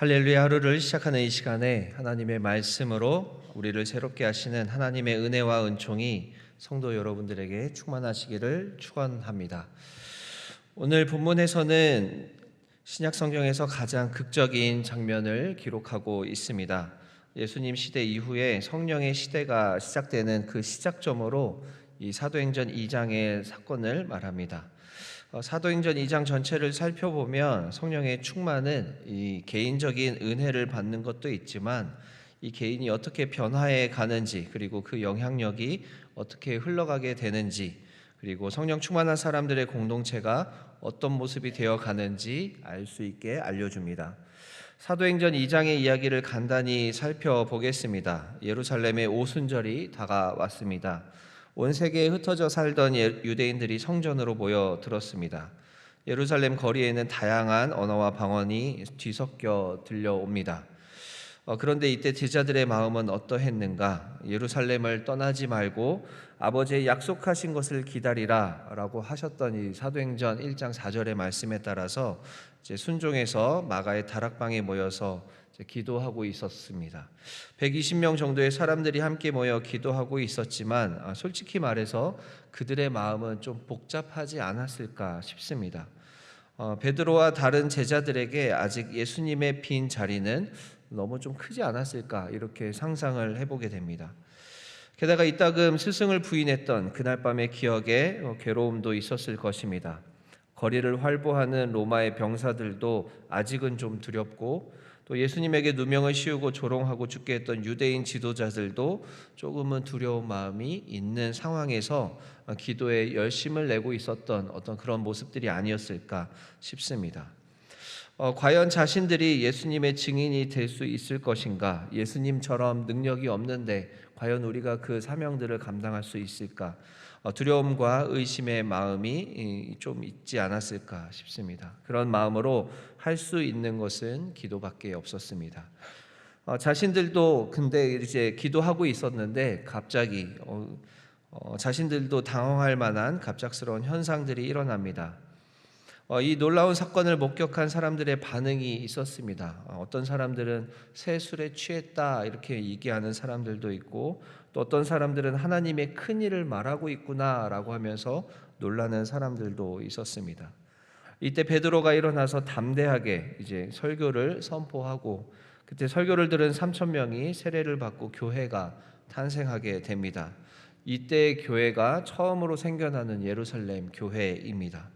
할렐루야. 하루를 시작하는 이 시간에 하나님의 말씀으로 우리를 새롭게 하시는 하나님의 은혜와 은총이 성도 여러분들에게 충만하시기를 축원합니다. 오늘 본문에서는 신약 성경에서 가장 극적인 장면을 기록하고 있습니다. 예수님 시대 이후에 성령의 시대가 시작되는 그 시작점으로 이 사도행전 2장의 사건을 말합니다. 사도행전 2장 전체를 살펴보면 성령의 충만은 이 개인적인 은혜를 받는 것도 있지만 이 개인이 어떻게 변화해 가는지, 그리고 그 영향력이 어떻게 흘러가게 되는지, 그리고 성령 충만한 사람들의 공동체가 어떤 모습이 되어 가는지 알 수 있게 알려줍니다. 사도행전 2장의 이야기를 간단히 살펴보겠습니다. 예루살렘의 오순절이 다가왔습니다. 온 세계에 흩어져 살던 유대인들이 성전으로 모여들었습니다. 예루살렘 거리에는 다양한 언어와 방언이 뒤섞여 들려옵니다. 그런데 이때 제자들의 마음은 어떠했는가? 예루살렘을 떠나지 말고 아버지의 약속하신 것을 기다리라 라고 하셨던 이 사도행전 1장 4절의 말씀에 따라서 이제 순종해서 마가의 다락방에 모여서 기도하고 있었습니다. 120명 정도의 사람들이 함께 모여 기도하고 있었지만 솔직히 말해서 그들의 마음은 좀 복잡하지 않았을까 싶습니다. 베드로와 다른 제자들에게 아직 예수님의 빈 자리는 너무 좀 크지 않았을까, 이렇게 상상을 해보게 됩니다. 게다가 이따금 스승을 부인했던 그날 밤의 기억에 괴로움도 있었을 것입니다. 거리를 활보하는 로마의 병사들도 아직은 좀 두렵고, 또 예수님에게 누명을 씌우고 조롱하고 죽게 했던 유대인 지도자들도 조금은 두려운 마음이 있는 상황에서 기도에 열심을 내고 있었던 어떤 그런 모습들이 아니었을까 싶습니다. 과연 자신들이 예수님의 증인이 될 수 있을 것인가? 예수님처럼 능력이 없는데 과연 우리가 그 사명들을 감당할 수 있을까? 두려움과 의심의 마음이 좀 있지 않았을까 싶습니다. 그런 마음으로 할 수 있는 것은 기도밖에 없었습니다. 자신들도 근데 이제 기도하고 있었는데 갑자기 자신들도 당황할 만한 갑작스러운 현상들이 일어납니다. 이 놀라운 사건을 목격한 사람들의 반응이 있었습니다. 어떤 사람들은 새 술에 취했다 이렇게 얘기하는 사람들도 있고, 또 어떤 사람들은 하나님의 큰 일을 말하고 있구나라고 하면서 놀라는 사람들도 있었습니다. 이때 베드로가 일어나서 담대하게 이제 설교를 선포하고, 그때 설교를 들은 3,000명이 세례를 받고 교회가 탄생하게 됩니다. 이때 교회가 처음으로 생겨나는 예루살렘 교회입니다.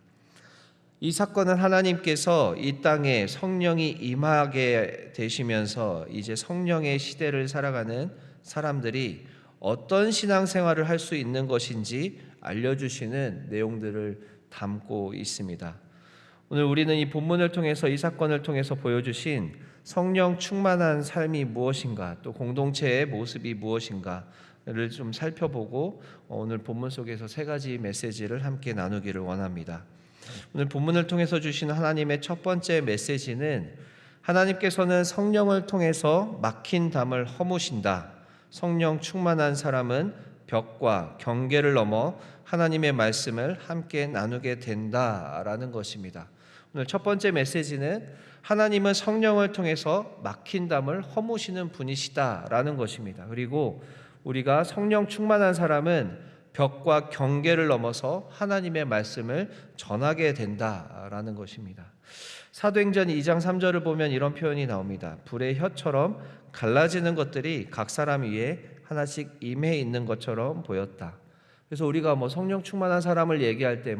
이 사건은 하나님께서 이 땅에 성령이 임하게 되시면서 이제 성령의 시대를 살아가는 사람들이 어떤 신앙생활을 할 수 있는 것인지 알려주시는 내용들을 담고 있습니다. 오늘 우리는 이 본문을 통해서, 이 사건을 통해서 보여주신 성령 충만한 삶이 무엇인가, 또 공동체의 모습이 무엇인가를 좀 살펴보고 오늘 본문 속에서 세 가지 메시지를 함께 나누기를 원합니다. 오늘 본문을 통해서 주신 하나님의 첫 번째 메시지는, 하나님께서는 성령을 통해서 막힌 담을 허무신다. 성령 충만한 사람은 벽과 경계를 넘어 하나님의 말씀을 함께 나누게 된다라는 것입니다. 오늘 첫 번째 메시지는 하나님은 성령을 통해서 막힌 담을 허무시는 분이시다라는 것입니다. 그리고 우리가 성령 충만한 사람은 벽과 경계를 넘어서 하나님의 말씀을 전하게 된다라는 것입니다. 사도행전 2장 3절을 보면 이런 표현이 나옵니다. 불의 혀처럼 갈라지는 것들이 각 사람 위에 하나씩 임해 있는 것처럼 보였다. 그래서 우리가 성령 충만한 사람을 얘기할 때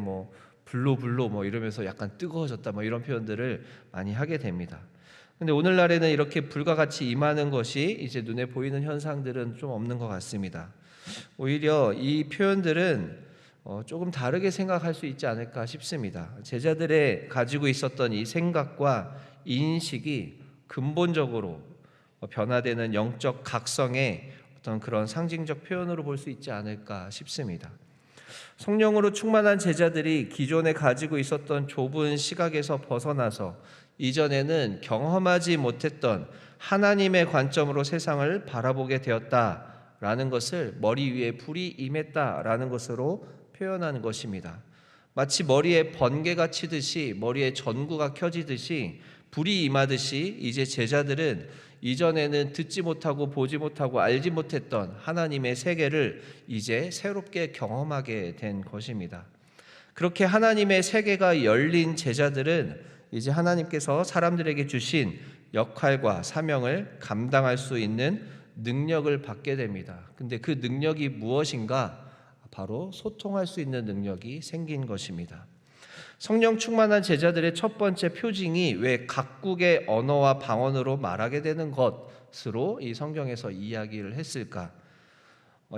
불로 이러면서 약간 뜨거워졌다 이런 표현들을 많이 하게 됩니다. 근데 오늘날에는 이렇게 불과 같이 임하는 것이 이제 눈에 보이는 현상들은 좀 없는 것 같습니다. 오히려 이 표현들은 조금 다르게 생각할 수 있지 않을까 싶습니다. 제자들의 가지고 있었던 이 생각과 인식이 근본적으로 변화되는 영적 각성의 어떤 그런 상징적 표현으로 볼 수 있지 않을까 싶습니다. 성령으로 충만한 제자들이 기존에 가지고 있었던 좁은 시각에서 벗어나서 이전에는 경험하지 못했던 하나님의 관점으로 세상을 바라보게 되었다라는 것을 머리 위에 불이 임했다라는 것으로 표현하는 것입니다. 마치 머리에 번개가 치듯이, 머리에 전구가 켜지듯이 불이 임하듯이 이제 제자들은 이전에는 듣지 못하고 보지 못하고 알지 못했던 하나님의 세계를 이제 새롭게 경험하게 된 것입니다. 그렇게 하나님의 세계가 열린 제자들은 이제 하나님께서 사람들에게 주신 역할과 사명을 감당할 수 있는 능력을 받게 됩니다. 근데 그 능력이 무엇인가? 바로 소통할 수 있는 능력이 생긴 것입니다. 성령 충만한 제자들의 첫 번째 표징이 왜 각국의 언어와 방언으로 말하게 되는 것으로 이 성경에서 이야기를 했을까?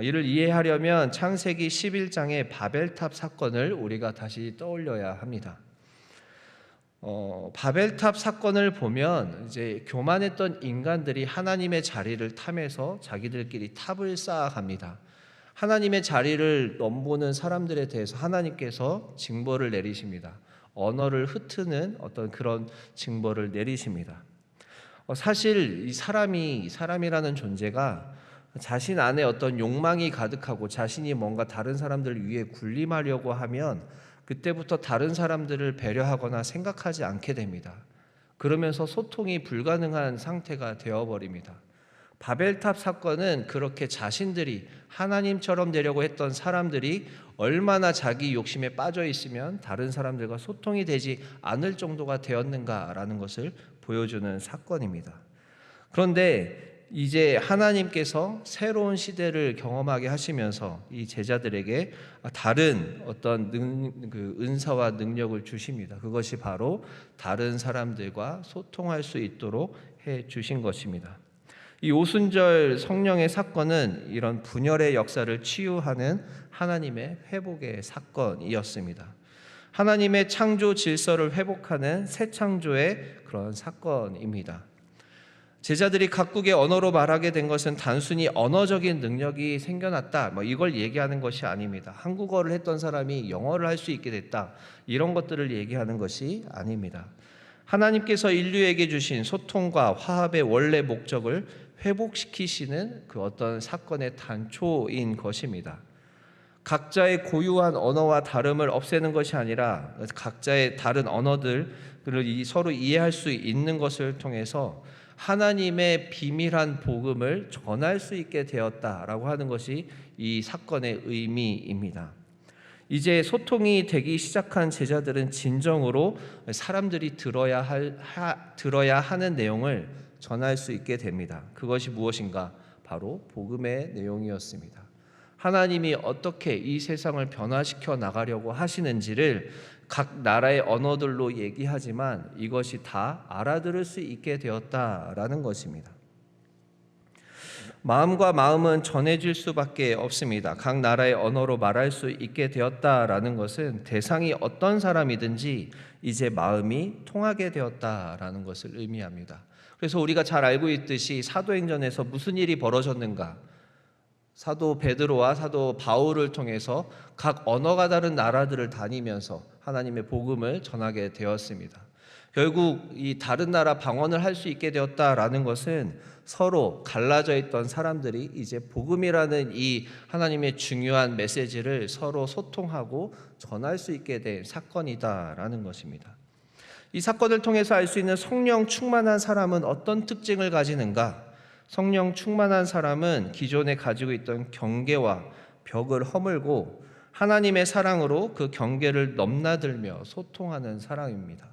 이를 이해하려면 창세기 11장의 바벨탑 사건을 우리가 다시 떠올려야 합니다. 바벨탑 사건을 보면 이제 교만했던 인간들이 하나님의 자리를 탐해서 자기들끼리 탑을 쌓아갑니다. 하나님의 자리를 넘보는 사람들에 대해서 하나님께서 징벌을 내리십니다. 언어를 흩트는 어떤 그런 징벌을 내리십니다. 사실 이 사람이라는 존재가 자신 안에 어떤 욕망이 가득하고 자신이 뭔가 다른 사람들 위해 군림하려고 하면 그때부터 다른 사람들을 배려하거나 생각하지 않게 됩니다. 그러면서 소통이 불가능한 상태가 되어버립니다. 바벨탑 사건은 그렇게 자신들이 하나님처럼 되려고 했던 사람들이 얼마나 자기 욕심에 빠져 있으면 다른 사람들과 소통이 되지 않을 정도가 되었는가라는 것을 보여주는 사건입니다. 그런데 이제 하나님께서 새로운 시대를 경험하게 하시면서 이 제자들에게 다른 어떤 은사와 능력을 주십니다. 그것이 바로 다른 사람들과 소통할 수 있도록 해 주신 것입니다. 이 오순절 성령의 사건은 이런 분열의 역사를 치유하는 하나님의 회복의 사건이었습니다. 하나님의 창조 질서를 회복하는 새 창조의 그런 사건입니다. 제자들이 각국의 언어로 말하게 된 것은 단순히 언어적인 능력이 생겨났다, 이걸 얘기하는 것이 아닙니다. 한국어를 했던 사람이 영어를 할 수 있게 됐다, 이런 것들을 얘기하는 것이 아닙니다. 하나님께서 인류에게 주신 소통과 화합의 원래 목적을 회복시키시는 그 어떤 사건의 단초인 것입니다. 각자의 고유한 언어와 다름을 없애는 것이 아니라 각자의 다른 언어들을 서로 이해할 수 있는 것을 통해서 하나님의 비밀한 복음을 전할 수 있게 되었다라고 하는 것이 이 사건의 의미입니다. 이제 소통이 되기 시작한 제자들은 진정으로 사람들이 들어야 하는 내용을 전할 수 있게 됩니다. 그것이 무엇인가? 바로 복음의 내용이었습니다. 하나님이 어떻게 이 세상을 변화시켜 나가려고 하시는지를 각 나라의 언어들로 얘기하지만 이것이 다 알아들을 수 있게 되었다라는 것입니다. 마음과 마음은 전해질 수밖에 없습니다. 각 나라의 언어로 말할 수 있게 되었다라는 것은 대상이 어떤 사람이든지 이제 마음이 통하게 되었다라는 것을 의미합니다. 그래서 우리가 잘 알고 있듯이 사도행전에서 무슨 일이 벌어졌는가? 사도 베드로와 사도 바울을 통해서 각 언어가 다른 나라들을 다니면서 하나님의 복음을 전하게 되었습니다. 결국 이 다른 나라 방언을 할 수 있게 되었다라는 것은 서로 갈라져 있던 사람들이 이제 복음이라는 이 하나님의 중요한 메시지를 서로 소통하고 전할 수 있게 된 사건이다라는 것입니다. 이 사건을 통해서 알 수 있는 성령 충만한 사람은 어떤 특징을 가지는가? 성령 충만한 사람은 기존에 가지고 있던 경계와 벽을 허물고 하나님의 사랑으로 그 경계를 넘나들며 소통하는 사람입니다.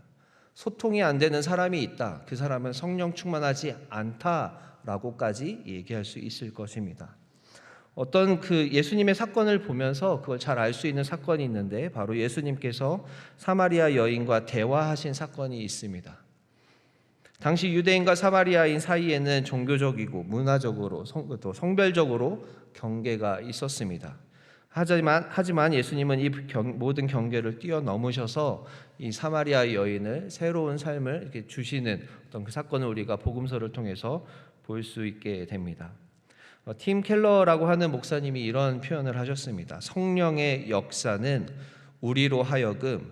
소통이 안 되는 사람이 있다. 그 사람은 성령 충만하지 않다라고까지 얘기할 수 있을 것입니다. 어떤 그 예수님의 사건을 보면서 그걸 잘 알 수 있는 사건이 있는데 바로 예수님께서 사마리아 여인과 대화하신 사건이 있습니다. 당시 유대인과 사마리아인 사이에는 종교적이고 문화적으로 또 성별적으로 경계가 있었습니다. 하지만 예수님은 이 모든 경계를 뛰어넘으셔서 이 사마리아 여인을 새로운 삶을 이렇게 주시는 어떤 그 사건을 우리가 복음서를 통해서 볼 수 있게 됩니다. 팀 켈러라고 하는 목사님이 이런 표현을 하셨습니다. 성령의 역사는 우리로 하여금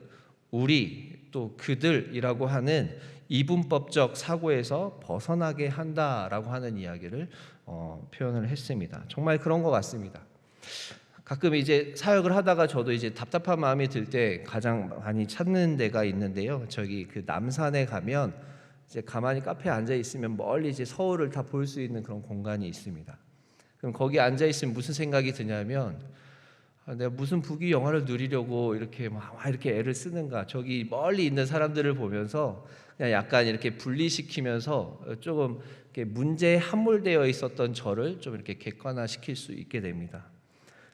우리 또 그들이라고 하는 이분법적 사고에서 벗어나게 한다라고 하는 이야기를 표현을 했습니다. 정말 그런 것 같습니다. 가끔 이제 사역을 하다가 저도 이제 답답한 마음이 들 때 가장 많이 찾는 데가 있는데요. 저기 그 남산에 가면 이제 가만히 카페에 앉아 있으면 멀리 이제 서울을 다 볼 수 있는 그런 공간이 있습니다. 그럼 거기 앉아 있으면 무슨 생각이 드냐면 내가 무슨 부귀 영화를 누리려고 이렇게 막 이렇게 애를 쓰는가? 저기 멀리 있는 사람들을 보면서 그냥 약간 이렇게 분리시키면서 조금 이렇게 문제에 함몰되어 있었던 저를 좀 이렇게 객관화시킬 수 있게 됩니다.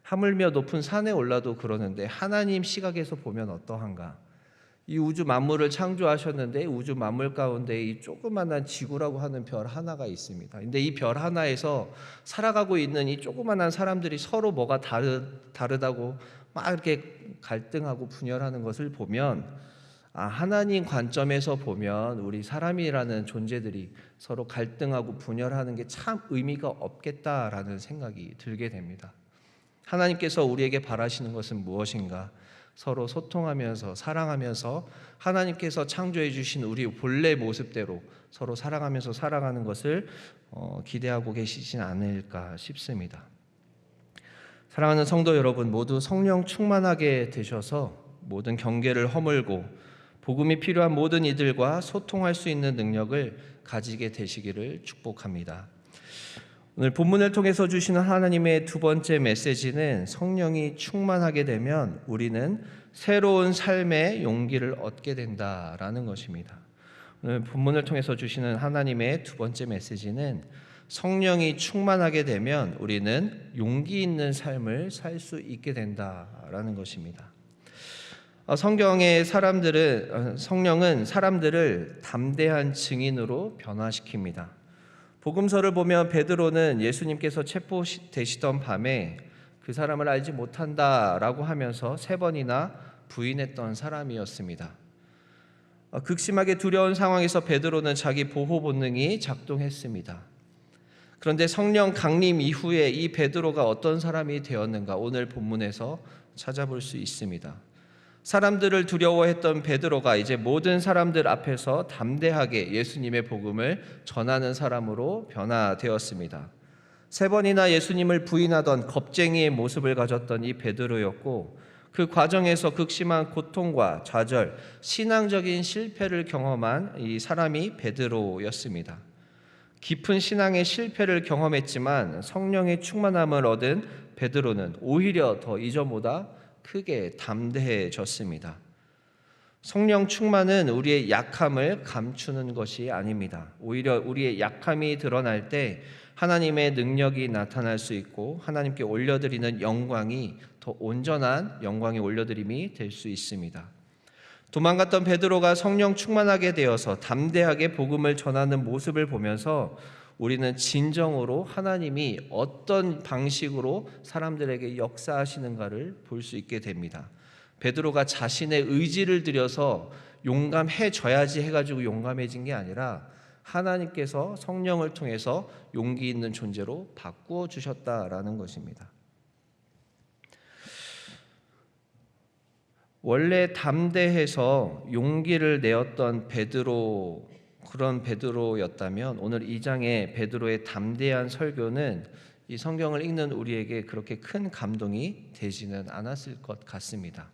하물며 높은 산에 올라도 그러는데 하나님 시각에서 보면 어떠한가? 이 우주 만물을 창조하셨는데 우주 만물 가운데 이 조그만한 지구라고 하는 별 하나가 있습니다. 근데 이 별 하나에서 살아가고 있는 이 조그만한 사람들이 서로 뭐가 다르다고 막 이렇게 갈등하고 분열하는 것을 보면 하나님 관점에서 보면 우리 사람이라는 존재들이 서로 갈등하고 분열하는 게 참 의미가 없겠다라는 생각이 들게 됩니다. 하나님께서 우리에게 바라시는 것은 무엇인가? 서로 소통하면서 사랑하면서 하나님께서 창조해 주신 우리 본래 모습대로 서로 사랑하면서 살아가는 것을 기대하고 계시진 않을까 싶습니다. 사랑하는 성도 여러분, 모두 성령 충만하게 되셔서 모든 경계를 허물고 복음이 필요한 모든 이들과 소통할 수 있는 능력을 가지게 되시기를 축복합니다. 오늘 본문을 통해서 주시는 하나님의 두 번째 메시지는 성령이 충만하게 되면 우리는 새로운 삶의 용기를 얻게 된다라는 것입니다. 오늘 본문을 통해서 주시는 하나님의 두 번째 메시지는 성령이 충만하게 되면 우리는 용기 있는 삶을 살 수 있게 된다라는 것입니다. 성경의 성령은 사람들을 담대한 증인으로 변화시킵니다. 복음서를 보면 베드로는 예수님께서 체포되시던 밤에 그 사람을 알지 못한다라고 하면서 3번이나 부인했던 사람이었습니다. 극심하게 두려운 상황에서 베드로는 자기 보호 본능이 작동했습니다. 그런데 성령 강림 이후에 이 베드로가 어떤 사람이 되었는가 오늘 본문에서 찾아볼 수 있습니다. 사람들을 두려워했던 베드로가 이제 모든 사람들 앞에서 담대하게 예수님의 복음을 전하는 사람으로 변화되었습니다. 3번이나 예수님을 부인하던 겁쟁이의 모습을 가졌던 이 베드로였고 그 과정에서 극심한 고통과 좌절, 신앙적인 실패를 경험한 이 사람이 베드로였습니다. 깊은 신앙의 실패를 경험했지만 성령의 충만함을 얻은 베드로는 오히려 더 이전보다 크게 담대해졌습니다. 성령 충만은 우리의 약함을 감추는 것이 아닙니다. 오히려 우리의 약함이 드러날 때 하나님의 능력이 나타날 수 있고 하나님께 올려드리는 영광이 더 온전한 영광의 올려드림이 될 수 있습니다. 도망갔던 베드로가 성령 충만하게 되어서 담대하게 복음을 전하는 모습을 보면서 우리는 진정으로 하나님이 어떤 방식으로 사람들에게 역사하시는가를 볼 수 있게 됩니다. 베드로가 자신의 의지를 들여서 용감해져야지 해가지고 용감해진 게 아니라 하나님께서 성령을 통해서 용기 있는 존재로 바꾸어 주셨다라는 것입니다. 원래 담대해서 용기를 내었던 그런 베드로였다면 오늘 2장의 베드로의 담대한 설교는 이 성경을 읽는 우리에게 그렇게 큰 감동이 되지는 않았을 것 같습니다.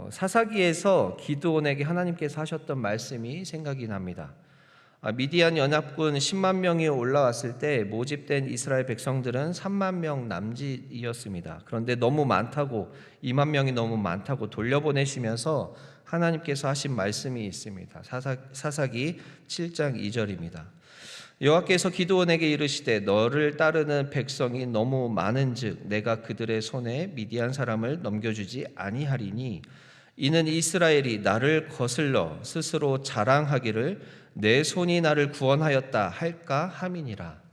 사사기에서 기드온에게 하나님께서 하셨던 말씀이 생각이 납니다. 미디안 연합군 10만 명이 올라왔을 때 모집된 이스라엘 백성들은 3만 명 남짓이었습니다. 그런데 너무 많다고 2만 명이 너무 많다고 돌려보내시면서 하나님께서 하신 말씀이 있습니다. 사사기 7장 2절입니다. 여호와께서 기드온에게 이르시되 너를 따르는 백성이 너무 많은즉 내가 그들의 손에 미디안 사람을 넘겨주지 아니하리니 이는 이스라엘이 나를 거슬러 스스로 자랑하기를 내 손이 나를 구원하였다 할까 함이니라.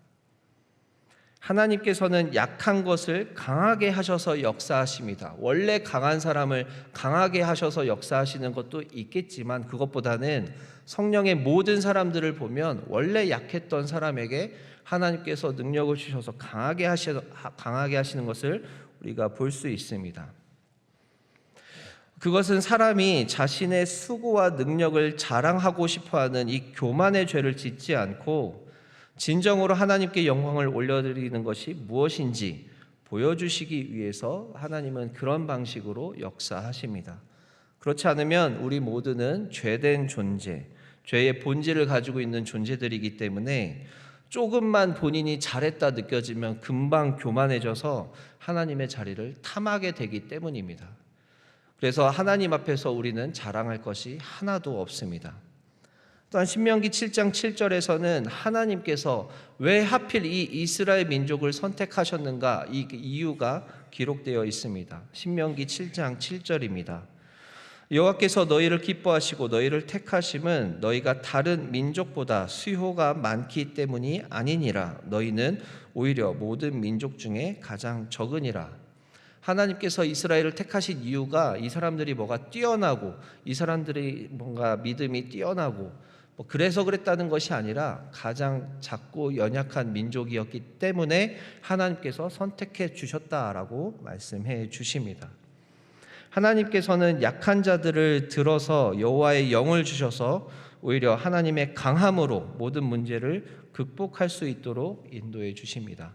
하나님께서는 약한 것을 강하게 하셔서 역사하십니다. 원래 강한 사람을 강하게 하셔서 역사하시는 것도 있겠지만 그것보다는 성령의 모든 사람들을 보면 원래 약했던 사람에게 하나님께서 능력을 주셔서 강하게 하시는 것을 우리가 볼 수 있습니다. 그것은 사람이 자신의 수고와 능력을 자랑하고 싶어하는 이 교만의 죄를 짓지 않고 진정으로 하나님께 영광을 올려드리는 것이 무엇인지 보여주시기 위해서 하나님은 그런 방식으로 역사하십니다. 그렇지 않으면 우리 모두는 죄된 존재, 죄의 본질을 가지고 있는 존재들이기 때문에 조금만 본인이 잘했다 느껴지면 금방 교만해져서 하나님의 자리를 탐하게 되기 때문입니다. 그래서 하나님 앞에서 우리는 자랑할 것이 하나도 없습니다. 또한 신명기 7장 7절에서는 하나님께서 왜 하필 이 이스라엘 민족을 선택하셨는가, 이 이유가 기록되어 있습니다. 신명기 7장 7절입니다. 여호와께서 너희를 기뻐하시고 너희를 택하심은 너희가 다른 민족보다 수효가 많기 때문이 아니니라. 너희는 오히려 모든 민족 중에 가장 적으니라. 하나님께서 이스라엘을 택하신 이유가 이 사람들이 뭐가 뛰어나고 이 사람들이 뭔가 믿음이 뛰어나고 그래서 그랬다는 것이 아니라 가장 작고 연약한 민족이었기 때문에 하나님께서 선택해 주셨다라고 말씀해 주십니다. 하나님께서는 약한 자들을 들어서 여호와의 영을 주셔서 오히려 하나님의 강함으로 모든 문제를 극복할 수 있도록 인도해 주십니다.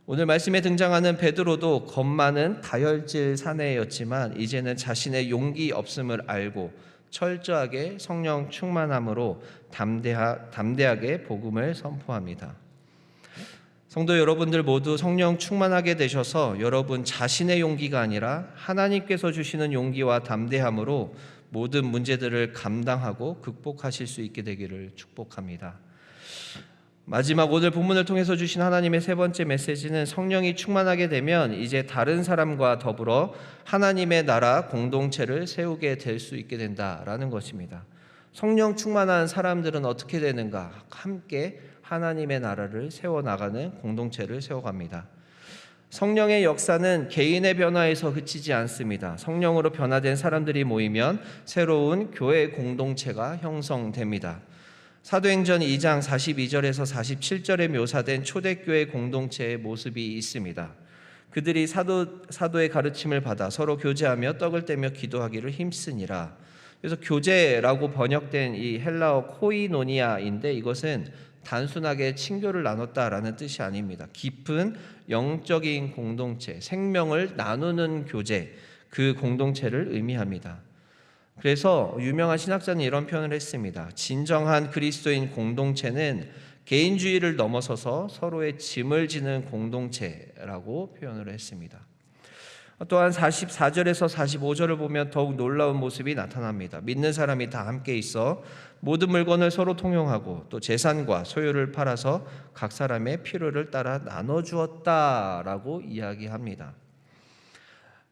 오늘 말씀에 등장하는 베드로도 겁 많은 다혈질 사내였지만 이제는 자신의 용기 없음을 알고 철저하게 성령 충만함으로 담대하게 복음을 선포합니다. 성도 여러분들 모두 성령 충만하게 되셔서 여러분 자신의 용기가 아니라 하나님께서 주시는 용기와 담대함으로 모든 문제들을 감당하고 극복하실 수 있게 되기를 축복합니다. 마지막 오늘 본문을 통해서 주신 하나님의 세 번째 메시지는 성령이 충만하게 되면 이제 다른 사람과 더불어 하나님의 나라 공동체를 세우게 될 수 있게 된다라는 것입니다. 성령 충만한 사람들은 어떻게 되는가? 함께 하나님의 나라를 세워나가는 공동체를 세워갑니다. 성령의 역사는 개인의 변화에서 그치지 않습니다. 성령으로 변화된 사람들이 모이면 새로운 교회 공동체가 형성됩니다. 사도행전 2장 42절에서 47절에 묘사된 초대교회 공동체의 모습이 있습니다. 그들이 사도의 가르침을 받아 서로 교제하며 떡을 떼며 기도하기를 힘쓰니라. 그래서 교제라고 번역된 이 헬라어 코이노니아인데 이것은 단순하게 친교를 나눴다라는 뜻이 아닙니다. 깊은 영적인 공동체, 생명을 나누는 교제, 그 공동체를 의미합니다. 그래서 유명한 신학자는 이런 표현을 했습니다. 진정한 그리스도인 공동체는 개인주의를 넘어서서 서로의 짐을 지는 공동체라고 표현을 했습니다. 또한 44절에서 45절을 보면 더욱 놀라운 모습이 나타납니다. 믿는 사람이 다 함께 있어 모든 물건을 서로 통용하고 또 재산과 소유를 팔아서 각 사람의 필요를 따라 나눠주었다라고 이야기합니다.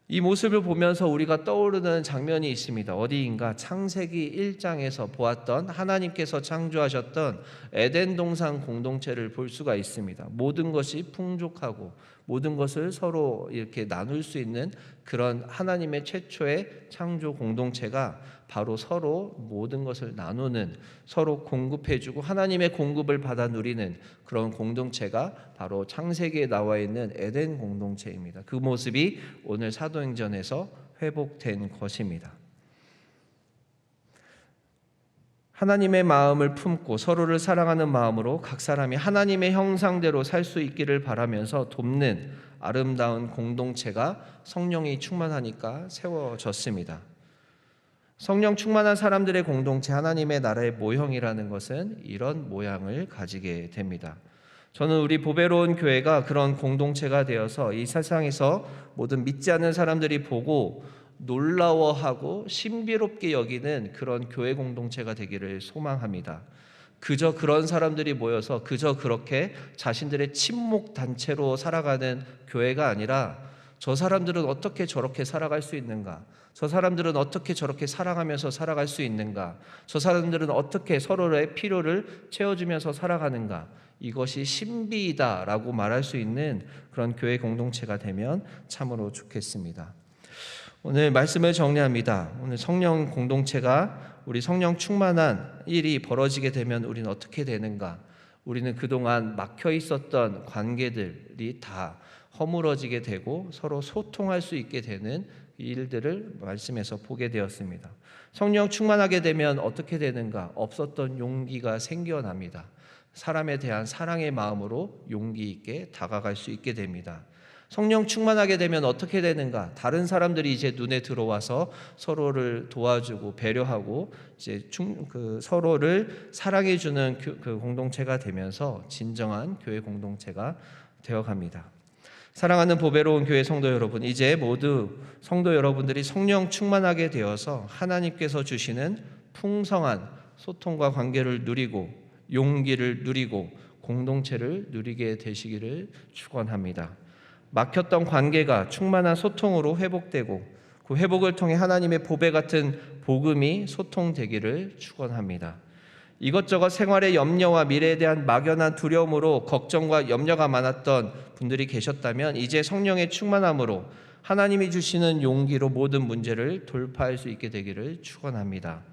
이 모습을 보면서 우리가 떠오르는 장면이 있습니다. 어디인가 창세기 1장에서 보았던 하나님께서 창조하셨던 에덴 동산 공동체를 볼 수가 있습니다. 모든 것이 풍족하고 모든 것을 서로 이렇게 나눌 수 있는 그런 하나님의 최초의 창조 공동체가 바로 서로 모든 것을 나누는, 서로 공급해주고 하나님의 공급을 받아 누리는 그런 공동체가 바로 창세기에 나와 있는 에덴 공동체입니다. 그 모습이 오늘 사도행전에서 회복된 것입니다. 하나님의 마음을 품고 서로를 사랑하는 마음으로 각 사람이 하나님의 형상대로 살 수 있기를 바라면서 돕는 아름다운 공동체가 성령이 충만하니까 세워졌습니다. 성령 충만한 사람들의 공동체, 하나님의 나라의 모형이라는 것은 이런 모양을 가지게 됩니다. 저는 우리 보배로운 교회가 그런 공동체가 되어서 이 세상에서 모든 믿지 않는 사람들이 보고 놀라워하고 신비롭게 여기는 그런 교회 공동체가 되기를 소망합니다. 그저 그런 사람들이 모여서 그저 그렇게 자신들의 친목 단체로 살아가는 교회가 아니라 저 사람들은 어떻게 저렇게 살아갈 수 있는가? 저 사람들은 어떻게 저렇게 사랑하면서 살아갈 수 있는가? 저 사람들은 어떻게 서로의 필요를 채워주면서 살아가는가? 이것이 신비이다라고 말할 수 있는 그런 교회 공동체가 되면 참으로 좋겠습니다. 오늘 말씀을 정리합니다. 오늘 성령 공동체가 우리 성령 충만한 일이 벌어지게 되면 우리는 어떻게 되는가? 우리는 그동안 막혀 있었던 관계들이 다 허물어지게 되고 서로 소통할 수 있게 되는 일들을 말씀에서 보게 되었습니다. 성령 충만하게 되면 어떻게 되는가? 없었던 용기가 생겨납니다. 사람에 대한 사랑의 마음으로 용기 있게 다가갈 수 있게 됩니다. 성령 충만하게 되면 어떻게 되는가? 다른 사람들이 이제 눈에 들어와서 서로를 도와주고 배려하고 이제 서로를 사랑해 주는 그 공동체가 되면서 진정한 교회 공동체가 되어갑니다. 사랑하는 보배로운 교회 성도 여러분, 이제 모두 성도 여러분들이 성령 충만하게 되어서 하나님께서 주시는 풍성한 소통과 관계를 누리고 용기를 누리고 공동체를 누리게 되시기를 축원합니다. 막혔던 관계가 충만한 소통으로 회복되고 그 회복을 통해 하나님의 보배 같은 복음이 소통되기를 축원합니다. 이것저것 생활의 염려와 미래에 대한 막연한 두려움으로 걱정과 염려가 많았던 분들이 계셨다면 이제 성령의 충만함으로 하나님이 주시는 용기로 모든 문제를 돌파할 수 있게 되기를 축원합니다.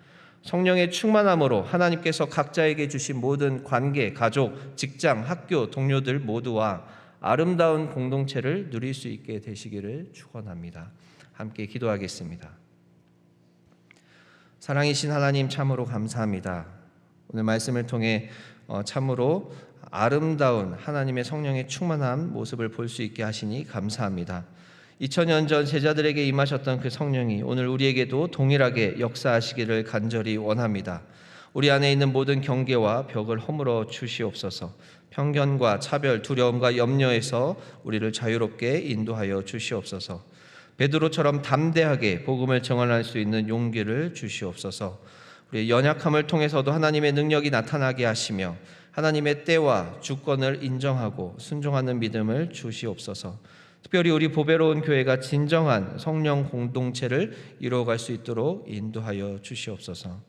성령의 충만함으로 하나님께서 각자에게 주신 모든 관계, 가족, 직장, 학교, 동료들 모두와 아름다운 공동체를 누릴 수 있게 되시기를 축원합니다. 함께 기도하겠습니다. 사랑이신 하나님 참으로 감사합니다. 오늘 말씀을 통해 참으로 아름다운 하나님의 성령의 충만한 모습을 볼 수 있게 하시니 감사합니다. 2000년 전 제자들에게 임하셨던 그 성령이 오늘 우리에게도 동일하게 역사하시기를 간절히 원합니다. 우리 안에 있는 모든 경계와 벽을 허물어 주시옵소서. 편견과 차별, 두려움과 염려에서 우리를 자유롭게 인도하여 주시옵소서. 베드로처럼 담대하게 복음을 증언할 수 있는 용기를 주시옵소서. 우리의 연약함을 통해서도 하나님의 능력이 나타나게 하시며 하나님의 때와 주권을 인정하고 순종하는 믿음을 주시옵소서. 특별히 우리 보배로운 교회가 진정한 성령 공동체를 이루어갈 수 있도록 인도하여 주시옵소서.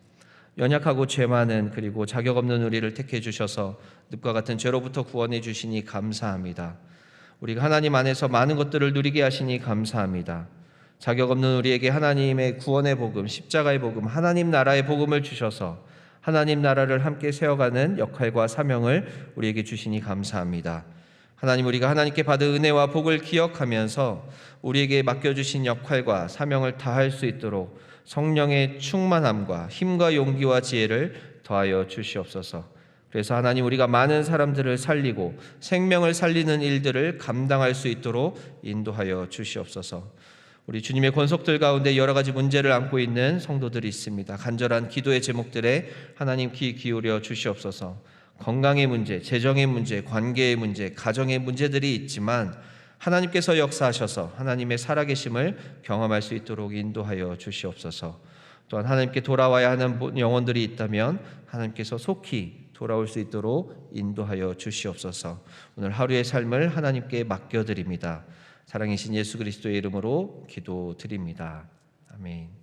연약하고 죄 많은 그리고 자격 없는 우리를 택해 주셔서 늪과 같은 죄로부터 구원해 주시니 감사합니다. 우리가 하나님 안에서 많은 것들을 누리게 하시니 감사합니다. 자격 없는 우리에게 하나님의 구원의 복음, 십자가의 복음, 하나님 나라의 복음을 주셔서 하나님 나라를 함께 세워가는 역할과 사명을 우리에게 주시니 감사합니다. 하나님, 우리가 하나님께 받은 은혜와 복을 기억하면서 우리에게 맡겨주신 역할과 사명을 다할 수 있도록 성령의 충만함과 힘과 용기와 지혜를 더하여 주시옵소서. 그래서 하나님, 우리가 많은 사람들을 살리고 생명을 살리는 일들을 감당할 수 있도록 인도하여 주시옵소서. 우리 주님의 권속들 가운데 여러 가지 문제를 안고 있는 성도들이 있습니다. 간절한 기도의 제목들에 하나님 귀 기울여 주시옵소서. 건강의 문제, 재정의 문제, 관계의 문제, 가정의 문제들이 있지만 하나님께서 역사하셔서 하나님의 살아계심을 경험할 수 있도록 인도하여 주시옵소서. 또한 하나님께 돌아와야 하는 영혼들이 있다면 하나님께서 속히 돌아올 수 있도록 인도하여 주시옵소서. 오늘 하루의 삶을 하나님께 맡겨드립니다. 사랑이신 예수 그리스도의 이름으로 기도드립니다. 아멘.